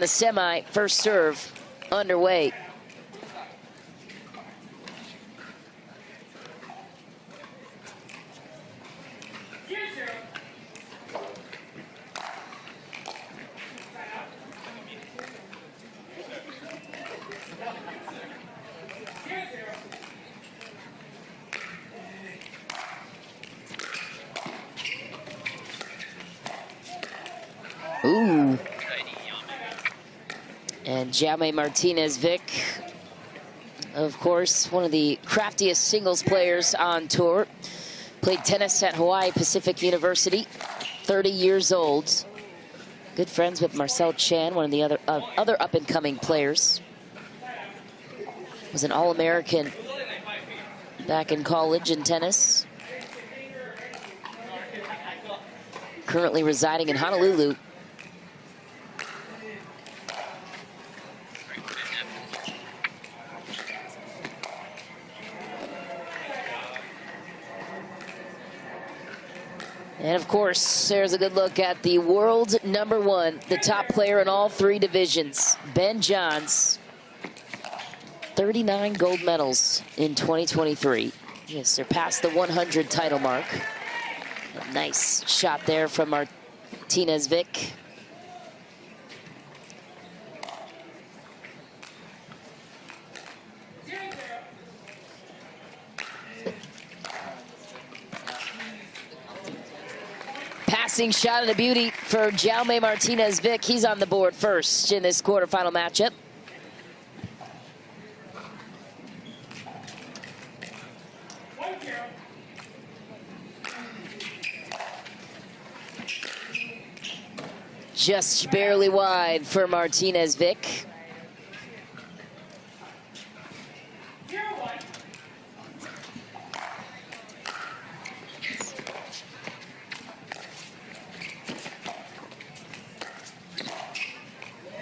the semi. First serve underway. Ooh. And Jaume Martinez Vic, of course, one of the craftiest singles players on tour. Played tennis at Hawaii Pacific University, 30 years old. Good friends with Marcel Chan, one of the other up-and-coming players. Was an All-American back in college in tennis. Currently residing in Honolulu. And of course, there's a good look at the world #1, the top player in all 3 divisions, Ben Johns. 39 gold medals in 2023. He has surpassed the 100 title mark. A nice shot there from Martinez Vic. Passing shot and a beauty for Jaume Martinez Vic. He's on the board first in this quarterfinal matchup. Just barely wide for Martinez Vic.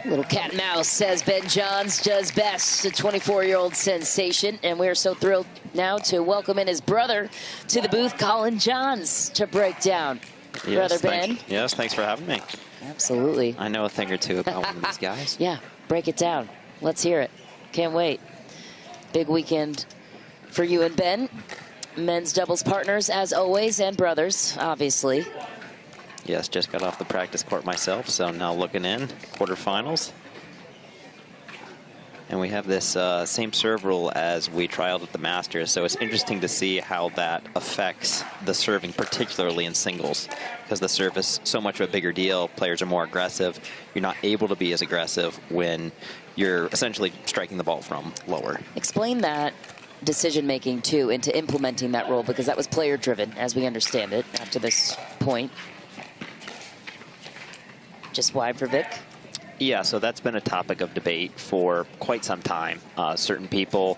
Little cat and mouse, as Ben Johns does best, a 24-year-old sensation. And we're so thrilled now to welcome in his brother to the booth, Colin Johns, to break down. Yes, Brother Ben. Yes, thanks for having me. Absolutely. I know a thing or two about one of these guys. Yeah, break it down. Let's hear it. Can't wait. Big weekend for you and Ben. Men's doubles partners, as always, and brothers, obviously. Yes, just got off the practice court myself, so now looking in, quarterfinals. And we have this same serve rule as we trialed at the Masters, so it's interesting to see how that affects the serving, particularly in singles, because the serve is so much of a bigger deal. Players are more aggressive. You're not able to be as aggressive when you're essentially striking the ball from lower. Explain that decision-making, too, into implementing that rule, because that was player-driven, as we understand it, up to this point. Just wide for Vic? Yeah, so that's been a topic of debate for quite some time. Certain people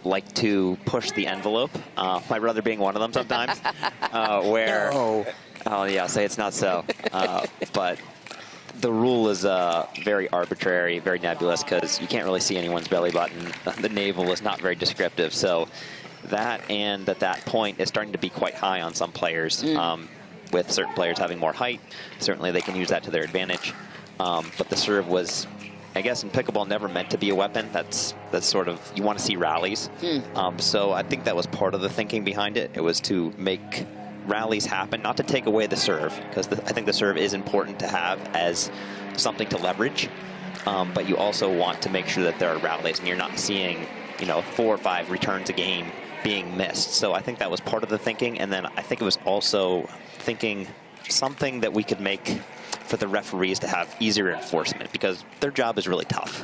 like to push the envelope, my brother being one of them sometimes, where... No. Oh, yeah, say it's not so. But the rule is very arbitrary, very nebulous, because you can't really see anyone's belly button. The navel is not very descriptive. So that, and at that point, is starting to be quite high on some players. With certain players having more height, certainly they can use that to their advantage. But the serve was, I guess, in pickleball, never meant to be a weapon. That's sort of, you want to see rallies. So I think that was part of the thinking behind it. It was to make rallies happen, not to take away the serve, because I think the serve is important to have as something to leverage. But you also want to make sure that there are rallies, and you're not seeing, 4 or 5 returns a game being missed. So I think that was part of the thinking. And then I think it was also thinking something that we could make for the referees to have easier enforcement, because their job is really tough.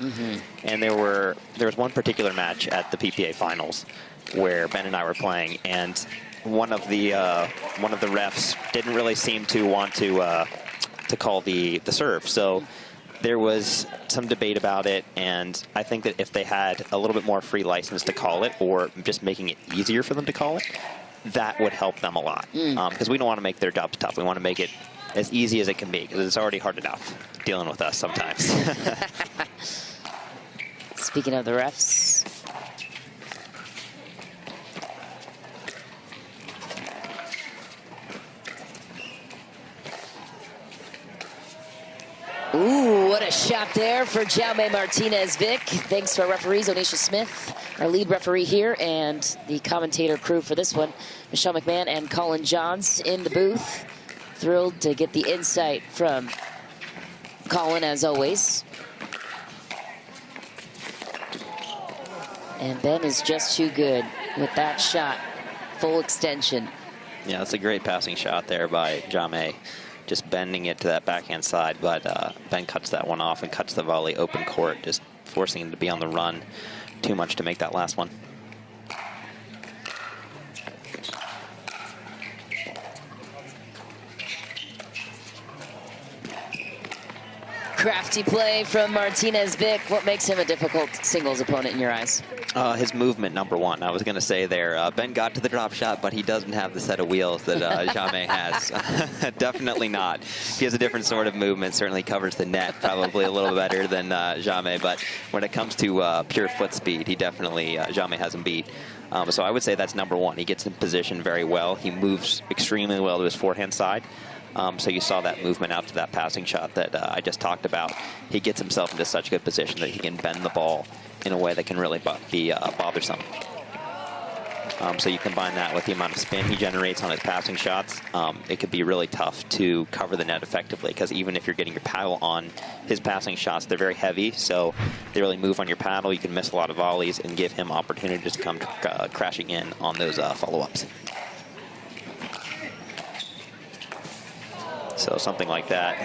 And there was one particular match at the PPA finals where Ben and I were playing, and one of the refs didn't really seem to want to call the serve. So there was some debate about it, and I think that if they had a little bit more free license to call it, or just making it easier for them to call it, that would help them a lot. Because we don't want to make their jobs tough. We want to make it as easy as it can be, because it's already hard enough dealing with us sometimes. Speaking of the refs. Ooh, what a shot there for Jaume Martinez Vic. Thanks to our referees, Onisha Smith, our lead referee here, and the commentator crew for this one, Michelle McMahon and Colin Johns in the booth. Thrilled to get the insight from Colin, as always. And Ben is just too good with that shot. Full extension. Yeah, that's a great passing shot there by Jaume. Just bending it to that backhand side, but Ben cuts that one off and cuts the volley open court, just forcing him to be on the run too much to make that last one. Crafty play from Martinez Vic. What makes him a difficult singles opponent in your eyes? His movement, number one. I was going to say there, Ben got to the drop shot, but he doesn't have the set of wheels that Jaume has. Definitely not. He has a different sort of movement, certainly covers the net probably a little better than Jaume, but when it comes to pure foot speed, he definitely, Jaume has him beat. So I would say that's number one. He gets in position very well. He moves extremely well to his forehand side. So you saw that movement out to that passing shot that I just talked about. He gets himself into such good position that he can bend the ball in a way that can really be bothersome. So you combine that with the amount of spin he generates on his passing shots, it could be really tough to cover the net effectively, because even if you're getting your paddle on his passing shots, they're very heavy, so they really move on your paddle. You can miss a lot of volleys and give him opportunities to come crashing in on those follow-ups. So something like that,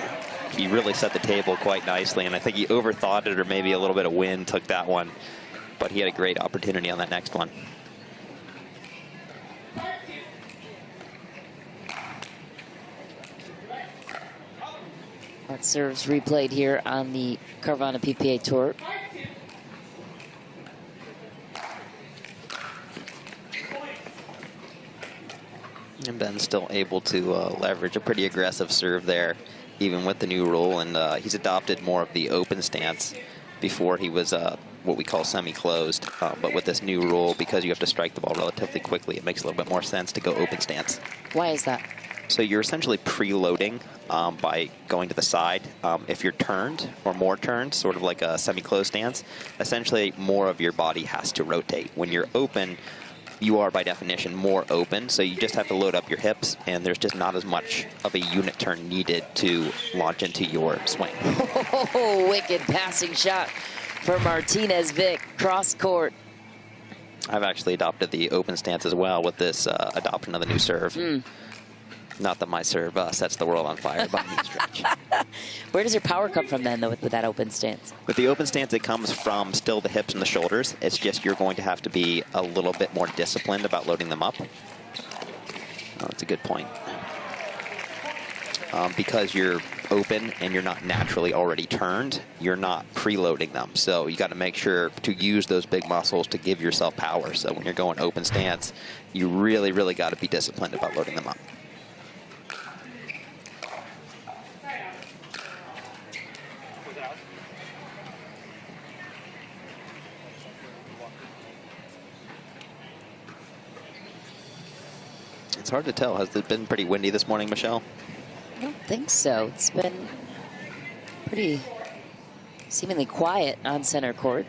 he really set the table quite nicely, and I think he overthought it, or maybe a little bit of wind took that one, but he had a great opportunity on that next one. That serves replayed here on the Carvana PPA Tour. And Ben's still able to leverage a pretty aggressive serve there, even with the new rule. And he's adopted more of the open stance. Before he was what we call semi-closed. But with this new rule, because you have to strike the ball relatively quickly, it makes a little bit more sense to go open stance. Why is that? So you're essentially preloading by going to the side. If you're turned or more turned, sort of like a semi-closed stance, essentially more of your body has to rotate. When you're open, you are by definition more open, so you just have to load up your hips, and there's just not as much of a unit turn needed to launch into your swing. Oh, wicked passing shot for Martinez Vic, cross court. I've actually adopted the open stance as well with this adoption of the new serve. Not that my serve sets the world on fire by any stretch. Where does your power come from then, though, with that open stance? With the open stance, it comes from still the hips and the shoulders. It's just you're going to have to be a little bit more disciplined about loading them up. Oh, that's a good point. Because you're open and you're not naturally already turned, you're not preloading them. So you got to make sure to use those big muscles to give yourself power. So when you're going open stance, you really, really got to be disciplined about loading them up. It's hard to tell. Has it been pretty windy this morning, Michelle? I don't think so. It's been pretty seemingly quiet on center court.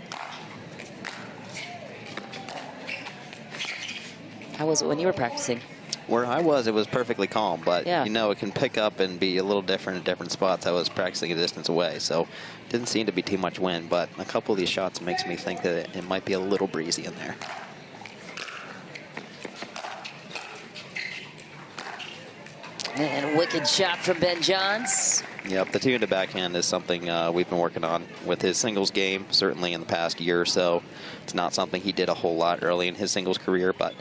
How was it when you were practicing? Where I was, it was perfectly calm, but yeah, you know, it can pick up and be a little different at different spots. I was practicing a distance away, so didn't seem to be too much wind, but a couple of these shots makes me think that it might be a little breezy in there. And a wicked shot from Ben Johns. Yep, the two-handed backhand is something we've been working on with his singles game, certainly in the past year or so. It's not something he did a whole lot early in his singles career, but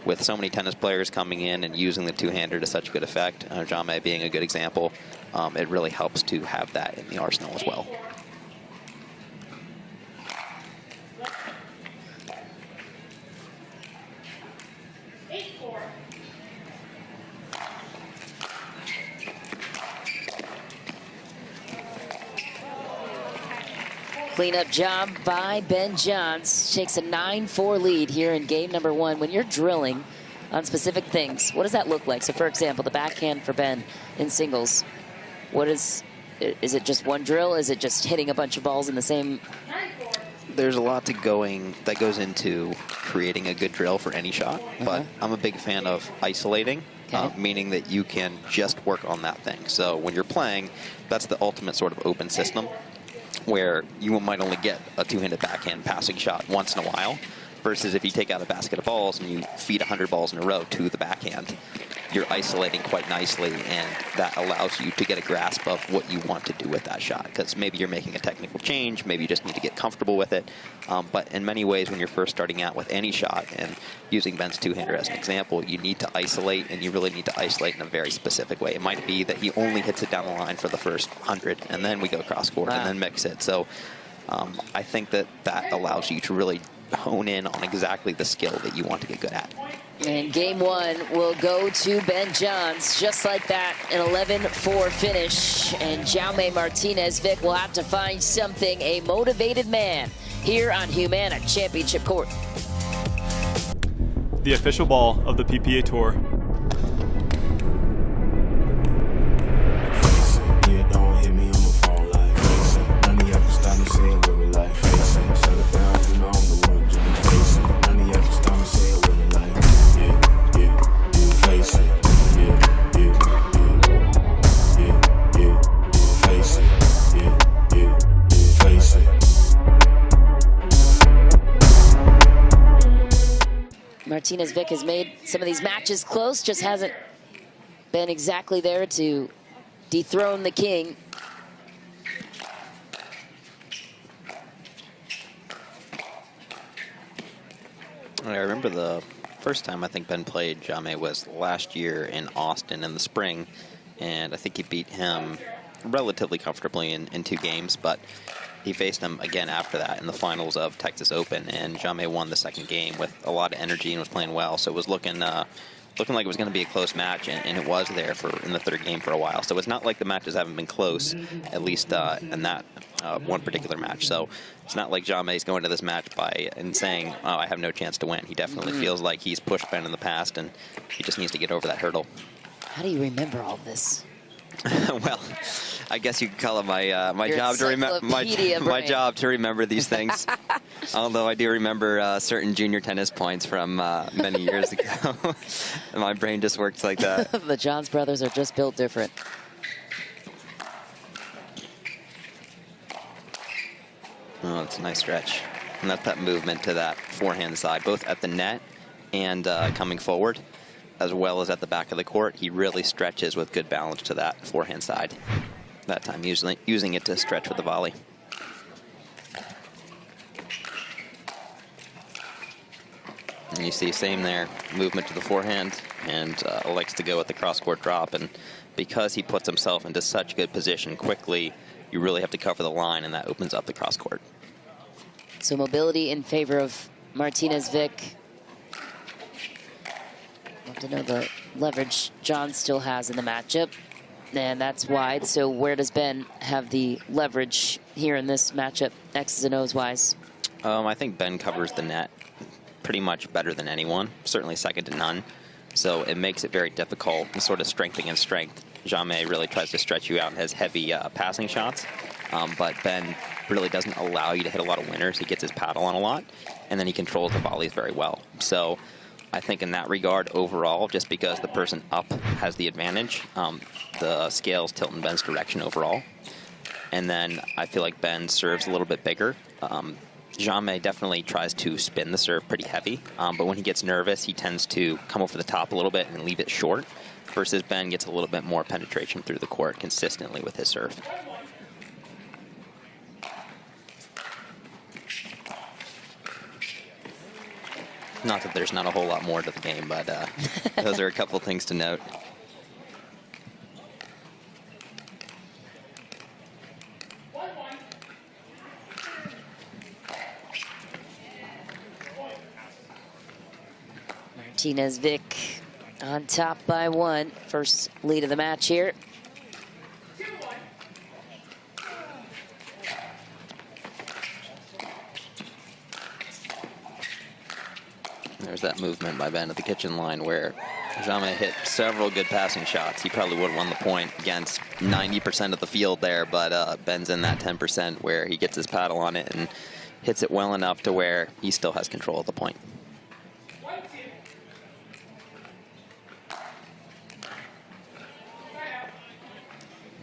with so many tennis players coming in and using the two-hander to such good effect, Jaume being a good example, it really helps to have that in the arsenal as well. Cleanup job by Ben Johns. Takes a 9-4 lead here in game number one. When you're drilling on specific things, what does that look like? So, for example, the backhand for Ben in singles. What is Is it just one drill? Is it just hitting a bunch of balls in the same? There's a lot that goes into creating a good drill for any shot, but I'm a big fan of isolating, meaning that you can just work on that thing. So when you're playing, that's the ultimate sort of open system where you might only get a two-handed backhand passing shot once in a while, versus if you take out a basket of balls and you feed 100 balls in a row to the backhand, you're isolating quite nicely, and that allows you to get a grasp of what you want to do with that shot, because maybe you're making a technical change, maybe you just need to get comfortable with it. But in many ways, when you're first starting out with any shot, and using Ben's two-hander as an example, you need to isolate, and you really need to isolate in a very specific way. It might be that he only hits it down the line for the first 100, and then we go cross-court, and then mix it. So I think that allows you to really hone in on exactly the skill that you want to get good at. And game one will go to Ben Johns, just like that, an 11-4 finish. And Jaume Martinez Vich will have to find something, a motivated man, here on Humana Championship Court. The official ball of the PPA Tour. Martinez Vich has made some of these matches close, just hasn't been exactly there to dethrone the king. I remember the first time I think Ben played Jaume was last year in Austin in the spring, and I think he beat him relatively comfortably in 2 games, but he faced him again after that in the finals of Texas Open, and Jaume won the second game with a lot of energy and was playing well. So it was looking like it was going to be a close match, and it was there in the third game for a while. So it's not like the matches haven't been close, at least in that one particular match. So it's not like Jaume's going to this match and saying, oh, I have no chance to win. He definitely feels like he's pushed Ben in the past, and he just needs to get over that hurdle. How do you remember all this? Well, I guess you could call it my job to remember my job to remember these things. Although I do remember certain junior tennis points from many years ago. My brain just works like that. The Johns brothers are just built different. Oh, it's a nice stretch. And that's that movement to that forehand side, both at the net and coming forward, as well as at the back of the court. He really stretches with good balance to that forehand side. That time using it to stretch with the volley. And you see same there, movement to the forehand, and likes to go with the cross-court drop. And because he puts himself into such good position quickly, you really have to cover the line, and that opens up the cross-court. So mobility in favor of Martinez Vich. Have to know the leverage John still has in the matchup, and that's wide. So where does Ben have the leverage here in this matchup, X's and O's wise? I think Ben covers the net pretty much better than anyone, certainly second to none. So it makes it very difficult, sort of strength against strength. Jaume really tries to stretch you out and has heavy passing shots, but Ben really doesn't allow you to hit a lot of winners. He gets his paddle on a lot, and then he controls the volleys very well. So I think in that regard, overall, just because the person up has the advantage, the scales tilt in Ben's direction overall. And then I feel like Ben serves a little bit bigger. Jaume definitely tries to spin the serve pretty heavy, but when he gets nervous, he tends to come over the top a little bit and leave it short, versus Ben gets a little bit more penetration through the court consistently with his serve. Not that there's not a whole lot more to the game, but those are a couple things to note. Martinez Vich on top by 1. First lead of the match here. There's that movement by Ben at the kitchen line where Jaume hit several good passing shots. He probably would have won the point against 90% of the field there, but Ben's in that 10% where he gets his paddle on it and hits it well enough to where he still has control of the point.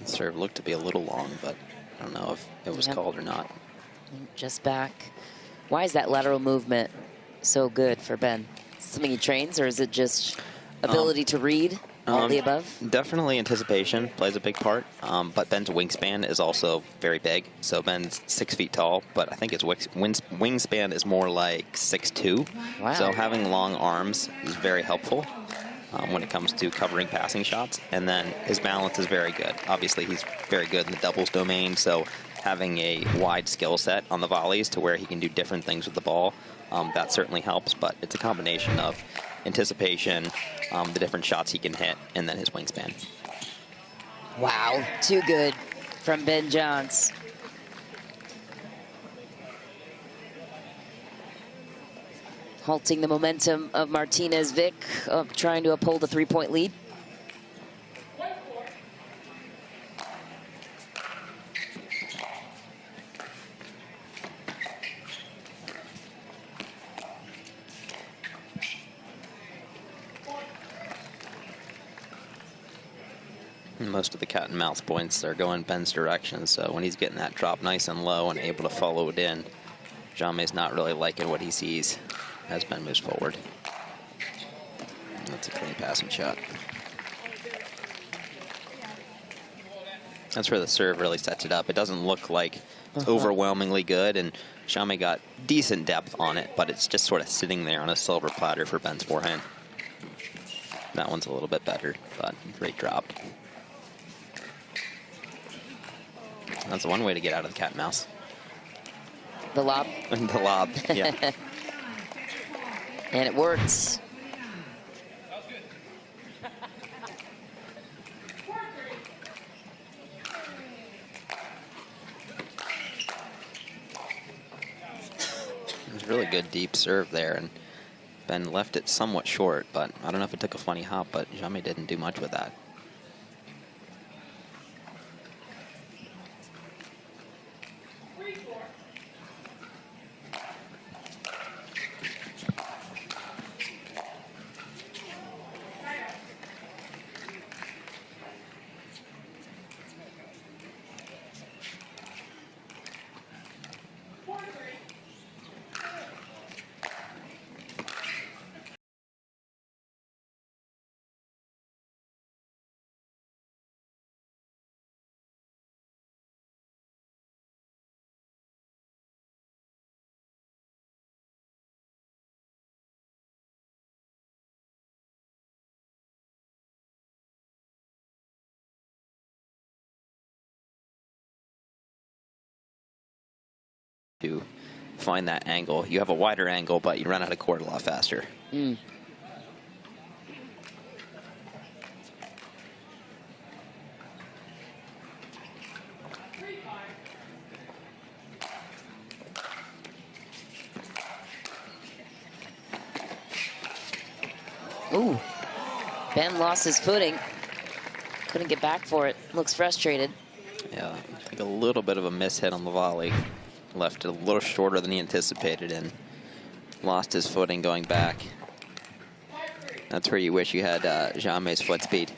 The serve looked to be a little long, but I don't know if it was called or not. Just back. Why is that lateral movement so good for Ben? Something he trains, or is it just ability to read? All the above? Definitely anticipation plays a big part, but Ben's wingspan is also very big. So Ben's 6 feet tall, but I think his wingspan is more like 6'2". Wow. So having long arms is very helpful when it comes to covering passing shots. And then his balance is very good. Obviously, he's very good in the doubles domain, so having a wide skill set on the volleys to where he can do different things with the ball, that certainly helps. But it's a combination of anticipation, the different shots he can hit, and then his wingspan. Wow, too good from Ben Johns. Halting the momentum of Martinez Vic, trying to uphold a 3-point lead. Most of the cat and mouse points are going Ben's direction, so when he's getting that drop nice and low and able to follow it in, Jaume's not really liking what he sees as Ben moves forward. That's a clean passing shot. That's where the serve really sets it up. It doesn't look like it's overwhelmingly good, and Jaume got decent depth on it, but it's just sort of sitting there on a silver platter for Ben's forehand. That one's a little bit better, but great drop. That's one way to get out of the cat and mouse. The lob. The lob, yeah. And it works. It was a really good deep serve there, and Ben left it somewhat short, but I don't know if it took a funny hop, but Jaume didn't do much with that. To find that angle. You have a wider angle, but you run out of court a lot faster. Mm. Ooh, Ben lost his footing. Couldn't get back for it. Looks frustrated. Yeah, I think a little bit of a miss hit on the volley. Left it a little shorter than he anticipated and lost his footing going back. That's where you wish you had Jaume's foot speed.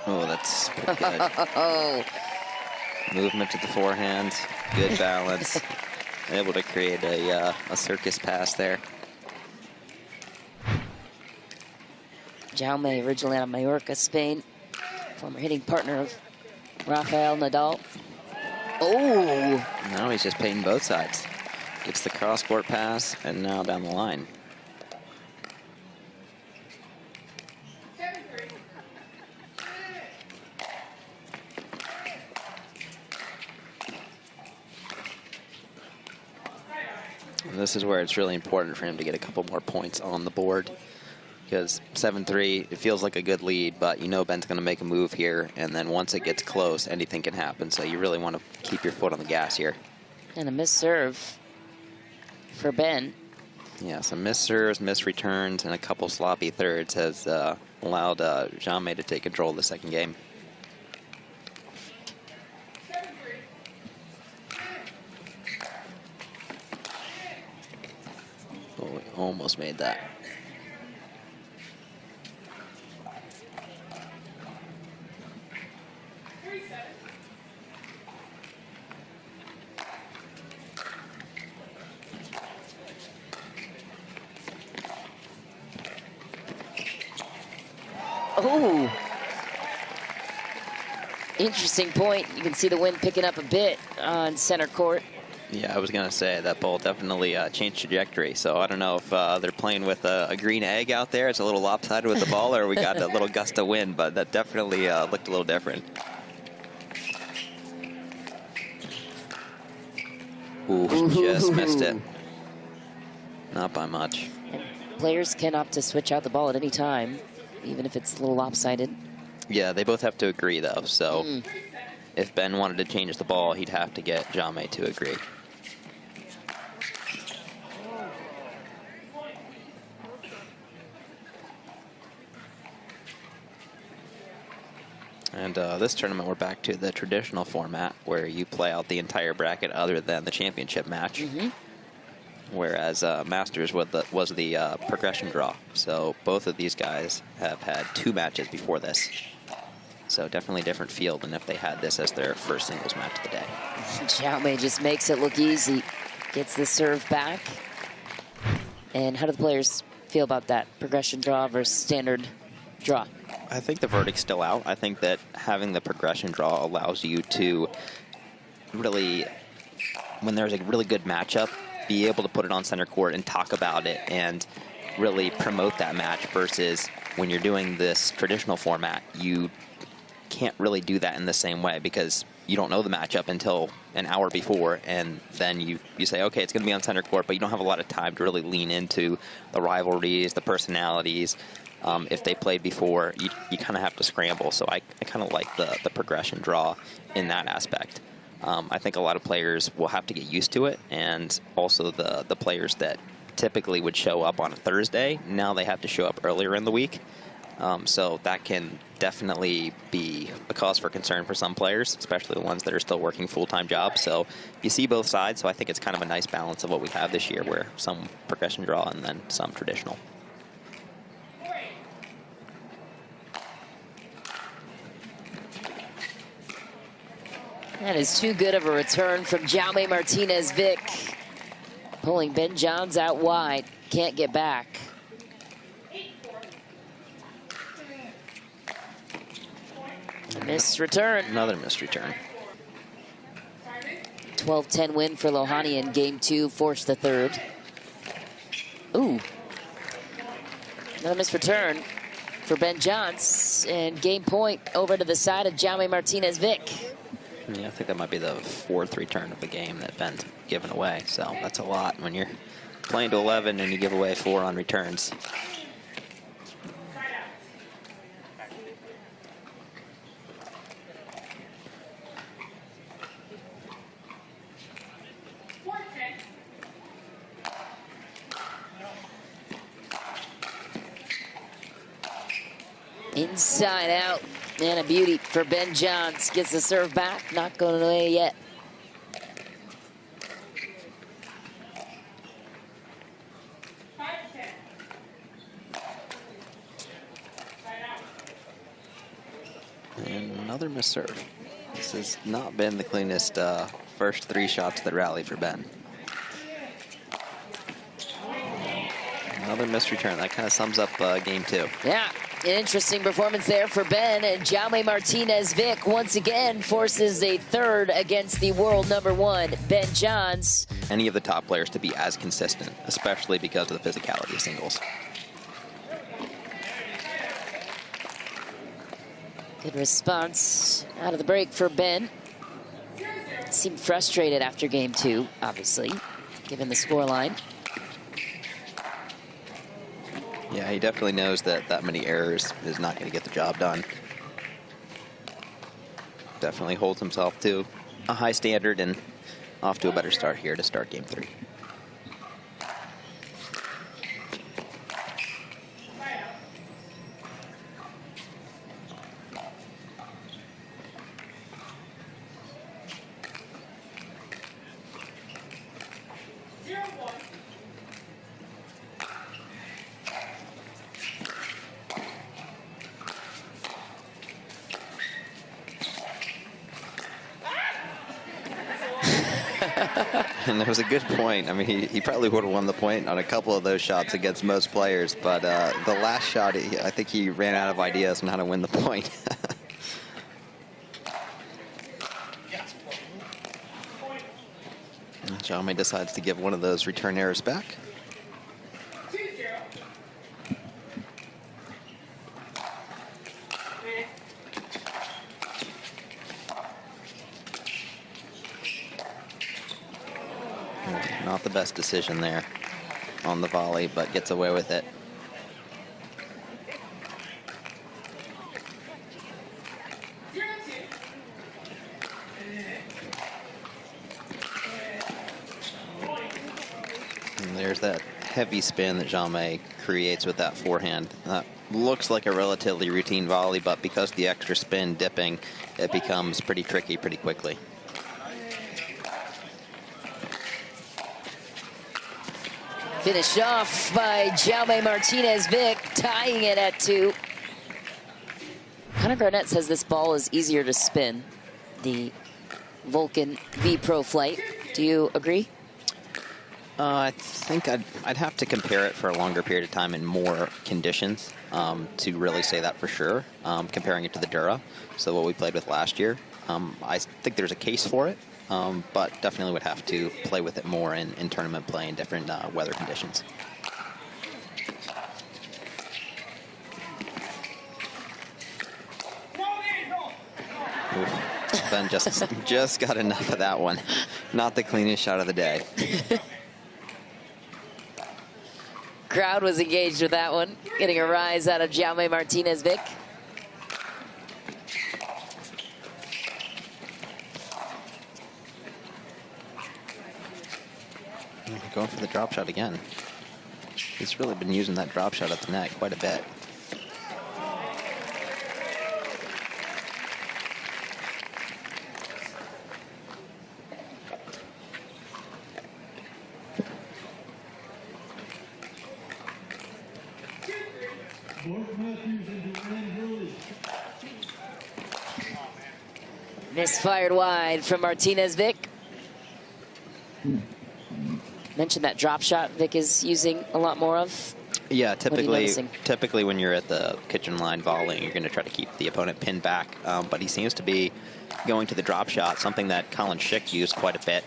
Oh, that's pretty good. Movement to the forehand, good balance. Able to create a circus pass there. Jaume, originally out of Mallorca, Spain. Former hitting partner of Rafael Nadal. Oh! Now he's just painting both sides. Gets the cross-court pass, and now down the line. And this is where it's really important for him to get a couple more points on the board. Because 7-3, it feels like a good lead, but you know Ben's going to make a move here, and then once it gets close, anything can happen. So you really want to keep your foot on the gas here. And a missed serve. for Ben. Yeah, some missed serves, missed returns, and a couple sloppy thirds has allowed Jaume to take control of the second game. Oh, we almost made that. Oh, interesting point. You can see the wind picking up a bit on center court. Yeah, I was going to say that ball definitely changed trajectory. So I don't know if they're playing with a green egg out there. It's a little lopsided with the ball, or we got a little gust of wind, but that definitely looked a little different. Ooh, just missed it. Not by much. And players can opt to switch out the ball at any time, even if it's a little lopsided. Yeah, they both have to agree, though. So if Ben wanted to change the ball, he'd have to get Jaume to agree. And this tournament, we're back to the traditional format where you play out the entire bracket other than the championship match. Whereas Masters was the progression draw. So both of these guys have had 2 matches before this. So definitely different feel than if they had this as their first singles match of the day. Jaume just makes it look easy. Gets the serve back. And how do the players feel about that progression draw versus standard draw? I think the verdict's still out. I think that having the progression draw allows you to really, when there's a really good matchup, be able to put it on center court and talk about it and really promote that match, versus when you're doing this traditional format, you can't really do that in the same way because you don't know the matchup until an hour before, and then you say, okay, it's going to be on center court, but you don't have a lot of time to really lean into the rivalries, the personalities. If they played before, you kind of have to scramble. So I kind of like the progression draw in that aspect. I think a lot of players will have to get used to it, and also the players that typically would show up on a Thursday, now they have to show up earlier in the week. So that can definitely be a cause for concern for some players, especially the ones that are still working full-time jobs. So you see both sides, so I think it's kind of a nice balance of what we have this year, where some progression draw and then some traditional. That is too good of a return from Jaume Martinez Vic. Pulling Ben Johns out wide. Can't get back. A missed return. Another missed return. 12-10 win for Lohani in game 2. Forced the third. Ooh. Another missed return for Ben Johns. And game point over to the side of Jaume Martinez Vic. Yeah, I think that might be the 4th return of the game that Ben's given away. So that's a lot when you're playing to 11 and you give away 4 on returns. Inside out. And a beauty for Ben Johns. Gets the serve back. Not going away yet. And another missed serve. This has not been the cleanest first 3 shots that rallied for Ben. Another missed return. That kind of sums up game 2. Yeah. An interesting performance there for Ben, and Jaume Martinez Vic once again forces a third against the world #1, Ben Johns. Any of the top players to be as consistent, especially because of the physicality of singles. Good response out of the break for Ben. Seemed frustrated after game 2, obviously, given the scoreline. Yeah, he definitely knows that many errors is not going to get the job done. Definitely holds himself to a high standard, and off to a better start here to start game 3. And it was a good point. I mean, he probably would have won the point on a couple of those shots against most players, but the last shot, I think he ran out of ideas on how to win the point. Jaume decides to give one of those return errors back. Not the best decision there on the volley, but gets away with it. And there's that heavy spin that Jaume creates with that forehand. That looks like a relatively routine volley, but because the extra spin dipping, it becomes pretty tricky pretty quickly. Finished off by Jaume Martinez Vic, tying it at 2. Connor Garnett says this ball is easier to spin, the Vulcan V Pro Flight. Do you agree? I think I'd have to compare it for a longer period of time in more conditions to really say that for sure, comparing it to the Dura, so what we played with last year. I think there's a case for it, but definitely would have to play with it more in tournament play in different weather conditions. Oof. Ben just got enough of that one. Not the cleanest shot of the day. Crowd was engaged with that one, getting a rise out of Jaume Martinez Vic. Going for the drop shot again. He's really been using that drop shot at the net quite a bit. Misfired wide from Martinez Vic. Mentioned that drop shot Vic is using a lot more of. Yeah, typically when you're at the kitchen line volleying, you're going to try to keep the opponent pinned back. But he seems to be going to the drop shot, something that Colin Schick used quite a bit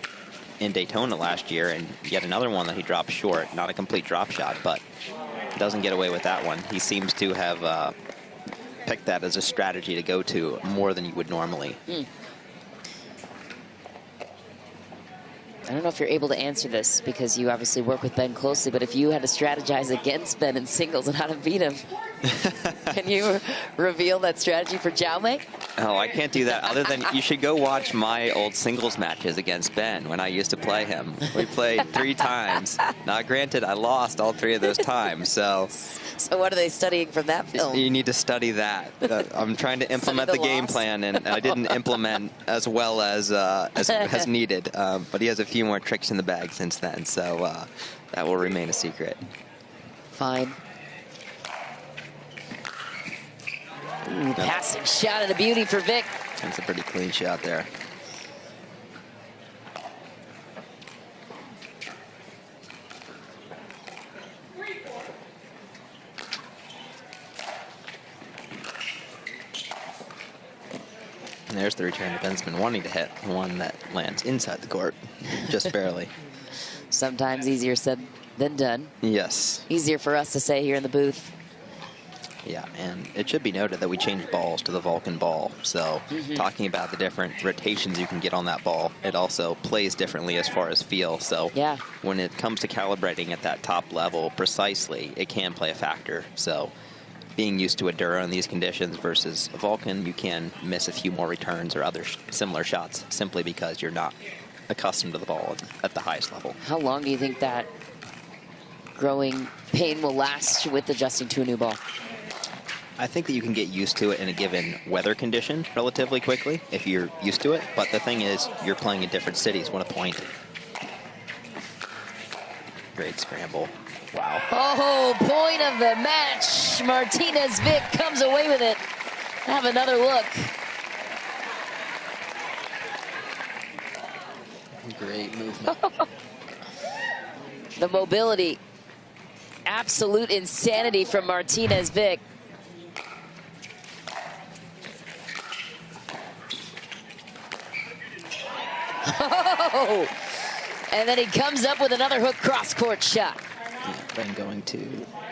in Daytona last year, and yet another one that he dropped short. Not a complete drop shot, but doesn't get away with that one. He seems to have picked that as a strategy to go to more than you would normally. I don't know if you're able to answer this because you obviously work with Ben closely, but if you had to strategize against Ben in singles and how to beat him, can you reveal that strategy for Jaume? Oh, I can't do that. Other than you should go watch my old singles matches against Ben when I used to play him. We played 3 times. Now, granted, I lost all 3 of those times, so... So what are they studying from that film? You need to study that. I'm trying to implement the game plan, and I didn't implement as well as needed. But he has a few more tricks in the bag since then, so that will remain a secret. Fine. Ooh, passing shot and a beauty for Vic. That's a pretty clean shot there. And there's the return that Ben's been wanting to hit, one that lands inside the court, just barely. Sometimes easier said than done. Yes. Easier for us to say here in the booth. Yeah, and it should be noted that we changed balls to the Vulcan ball. So talking about the different rotations you can get on that ball, it also plays differently as far as feel. So yeah, when it comes to calibrating at that top level precisely, it can play a factor. So being used to a Dura in these conditions versus a Vulcan, you can miss a few more returns or other similar shots simply because you're not accustomed to the ball at the highest level. How long do you think that growing pain will last with adjusting to a new ball? I think that you can get used to it in a given weather condition relatively quickly if you're used to it. But the thing is, you're playing in different cities. What a point. Great scramble. Wow. Oh, point of the match. Martinez Vic comes away with it. Have another look. Great movement. The mobility. Absolute insanity from Martinez Vic. Oh! And then he comes up with another hook cross-court shot. Yeah, Ben going to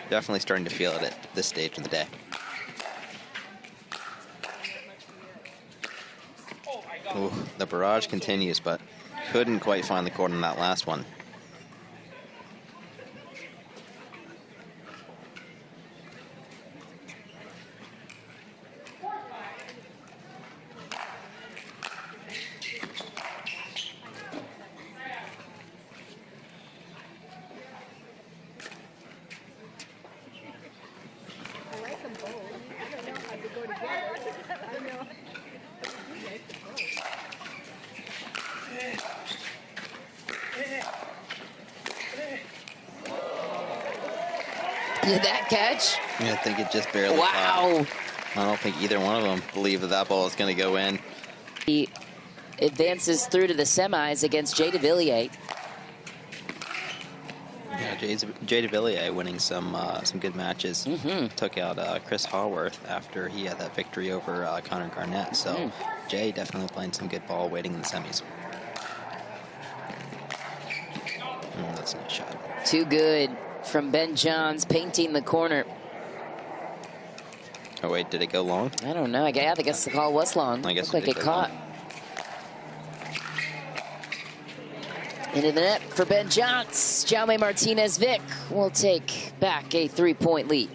definitely starting to feel it at this stage of the day. Ooh, the barrage continues, but couldn't quite find the court on that last one. Did that catch? Yeah, I think it just barely Wow. caught. I don't think either one of them believe that that ball is going to go in. He advances through to the semis against Jay DeVilliers. Yeah, Jay DeVilliers winning some good matches. Took out Chris Haworth after he had that victory over Connor Garnett. So Jay definitely playing some good ball, waiting in the semis. That's a nice shot. Too good from Ben Johns, painting the corner. Oh wait, did it go long? I don't know. I guess the call was long. I guess Looked like it go caught. long. Into the net for Ben Johns. Jaume Martinez Vic will take back a 3-point lead.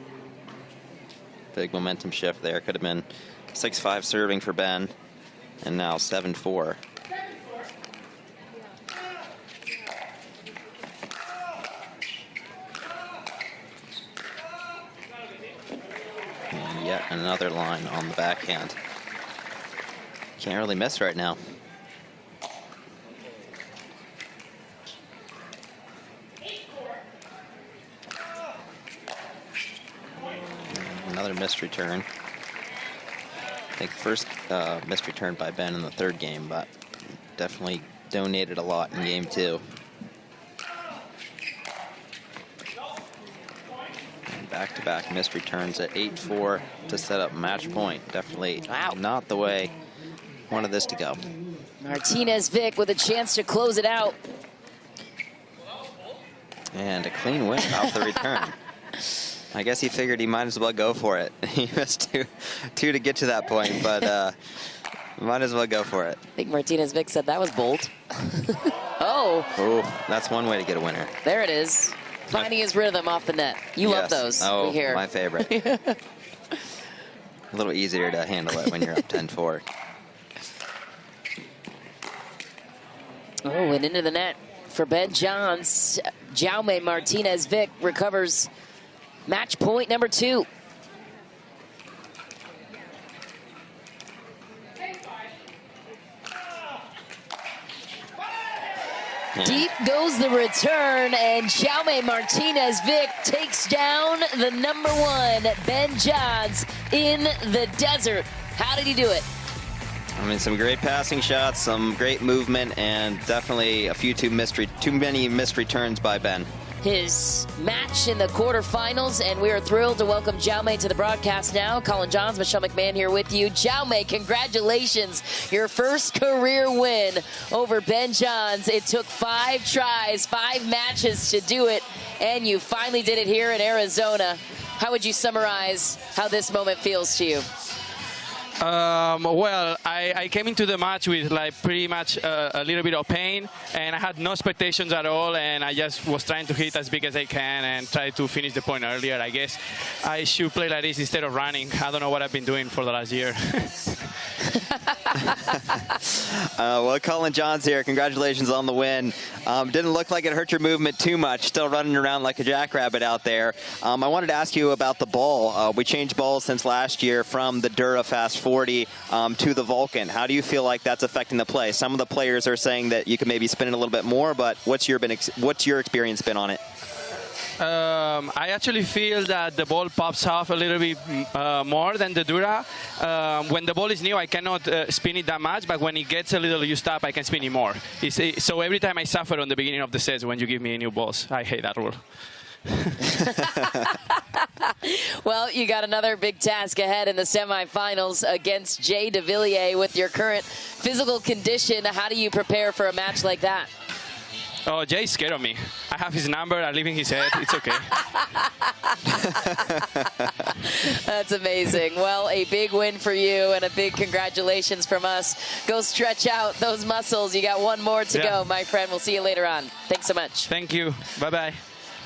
Big momentum shift there. Could have been 6-5 serving for Ben, and now 7-4. And yet another line on the backhand. Can't really miss right now. Another missed return. I think first missed return by Ben in the third game, but definitely donated a lot in game 2. And back-to-back missed returns at 8-4 to set up match point. Definitely not the way wanted this to go. Martinez Vic with a chance to close it out. And a clean win off the return. I guess he figured he might as well go for it. He missed two to get to that point, but might as well go for it. I think Martinez Vic said that was bold. Oh. Oh, that's one way to get a winner. There it is. Finding his rhythm off the net. You love those. Oh, we hear. my favorite. A little easier to handle it when you're up 10-4. Oh, and into the net for Ben Johns. Jaume Martinez Vic recovers match point number 2. Deep goes the return, and Jaume Martinez Vic takes down the number 1, Ben Johns, in the desert. How did he do it? I mean, some great passing shots, some great movement, and definitely a few too many missed returns by Ben. His match in the quarterfinals, and we are thrilled to welcome Jaume to the broadcast now. Colin Johns, Michelle McMahon here with you. Jaume, congratulations. Your first career win over Ben Johns. It took 5 tries, 5 matches to do it, and you finally did it here in Arizona. How would you summarize how this moment feels to you? Well, I came into the match with like pretty much a little bit of pain, and I had no expectations at all, and I just was trying to hit as big as I can and try to finish the point earlier. I guess I should play like this instead of running. I don't know what I've been doing for the last year. Well, Colin Johns here. Congratulations on the win. Didn't look like it hurt your movement too much. Still running around like a jackrabbit out there. I wanted to ask you about the ball. We changed balls since last year from the Dura Fast 40 to the Vulcan. How do you feel like that's affecting the play? Some of the players are saying that you could maybe spin it a little bit more, but what's your experience been on it? I actually feel that the ball pops off a little bit more than the Dura. When the ball is new, I cannot spin it that much, but when it gets a little used up, I can spin it more. So every time I suffer on the beginning of the sets when you give me new balls. I hate that rule. Well, you got another big task ahead in the semifinals against Jay de Villiers with your current physical condition. How do you prepare for a match like that? Oh, Jay's scared of me. I have his number. I live in his head. It's okay. That's amazing. Well, a big win for you and a big congratulations from us. Go stretch out those muscles. You got one more to go, my friend. We'll see you later on. Thanks so much. Thank you. Bye-bye.